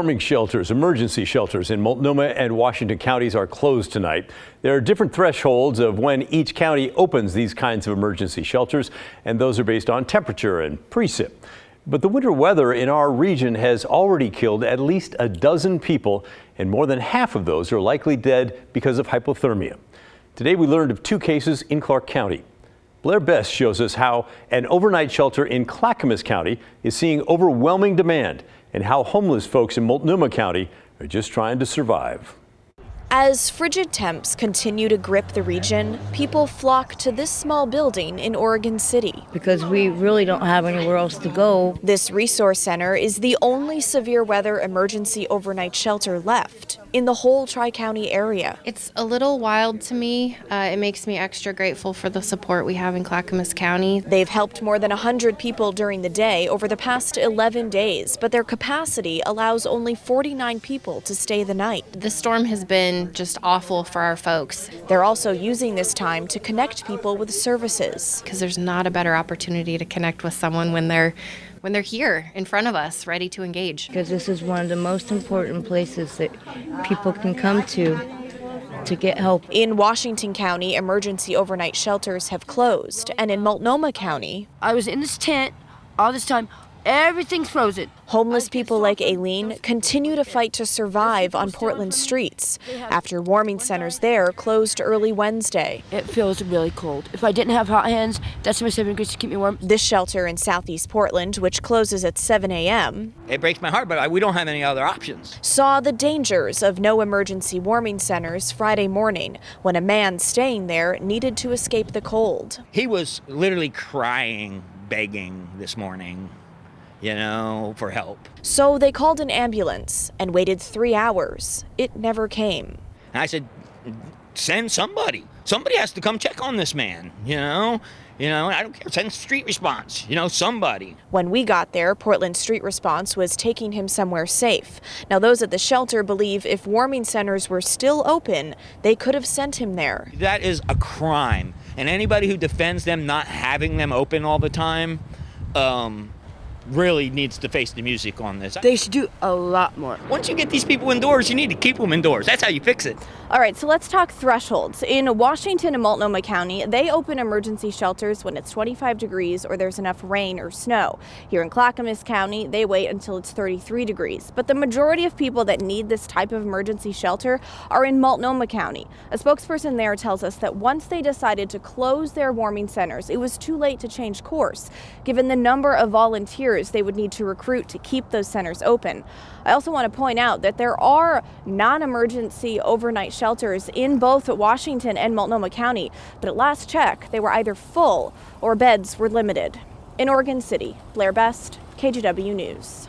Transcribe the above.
Warming shelters, emergency shelters in Multnomah and Washington counties are closed tonight. There are different thresholds of when each county opens these kinds of emergency shelters, and those are based on temperature and precip. But the winter weather in our region has already killed at least a dozen people, and more than half of those are likely dead because of hypothermia. Today we learned of 2 cases in Clark County. Blair Best shows us how an overnight shelter in Clackamas County is seeing overwhelming demand, and how homeless folks in Multnomah County are just trying to survive. As frigid temps continue to grip the region, people flock to this small building in Oregon City. Because we really don't have anywhere else to go. This resource center is the only severe weather emergency overnight shelter left in the whole Tri-County area. It's a little wild to me. It makes me extra grateful for the support we have in Clackamas County. They've helped more than 100 people during the day over the past 11 days, but their capacity allows only 49 people to stay the night. The storm has been just awful for our folks. They're also using this time to connect people with services. Because there's not a better opportunity to connect with someone when they're here in front of us, ready to engage. Because this is one of the most important places that people can come to get help. In Washington County, emergency overnight shelters have closed, and in Multnomah County, I was in this tent all this time. Everything's frozen. Homeless people like Aileen continue to fight to survive on Portland streets after warming centers there closed early Wednesday. It feels really cold. If I didn't have hot hands, that's my 7 degrees to keep me warm. This shelter in southeast Portland, which closes at 7 a.m., it breaks my heart, but we don't have any other options. saw the dangers of no emergency warming centers Friday morning when a man staying there needed to escape the cold. He was literally crying, begging this morning, for help. So they called an ambulance and waited 3 hours. It never came. And I said, send somebody. Somebody has to come check on this man, I don't care. Send street response, somebody. When we got there, Portland Street Response was taking him somewhere safe. Now, those at the shelter believe if warming centers were still open, they could have sent him there. That is a crime. And anybody who defends them not having them open all the time, really needs to face the music on this. They should do a lot more. Once you get these people indoors, you need to keep them indoors. That's how you fix it. All right, so let's talk thresholds. In Washington and Multnomah County, they open emergency shelters when it's 25 degrees or there's enough rain or snow. Here in Clackamas County, they wait until it's 33 degrees. But the majority of people that need this type of emergency shelter are in Multnomah County. A spokesperson there tells us that once they decided to close their warming centers, it was too late to change course, given the number of volunteers they would need to recruit to keep those centers open. I also want to point out that there are non-emergency overnight shelters in both Washington and Multnomah County, but at last check, they were either full or beds were limited. In Oregon City, Blair Best, KGW News.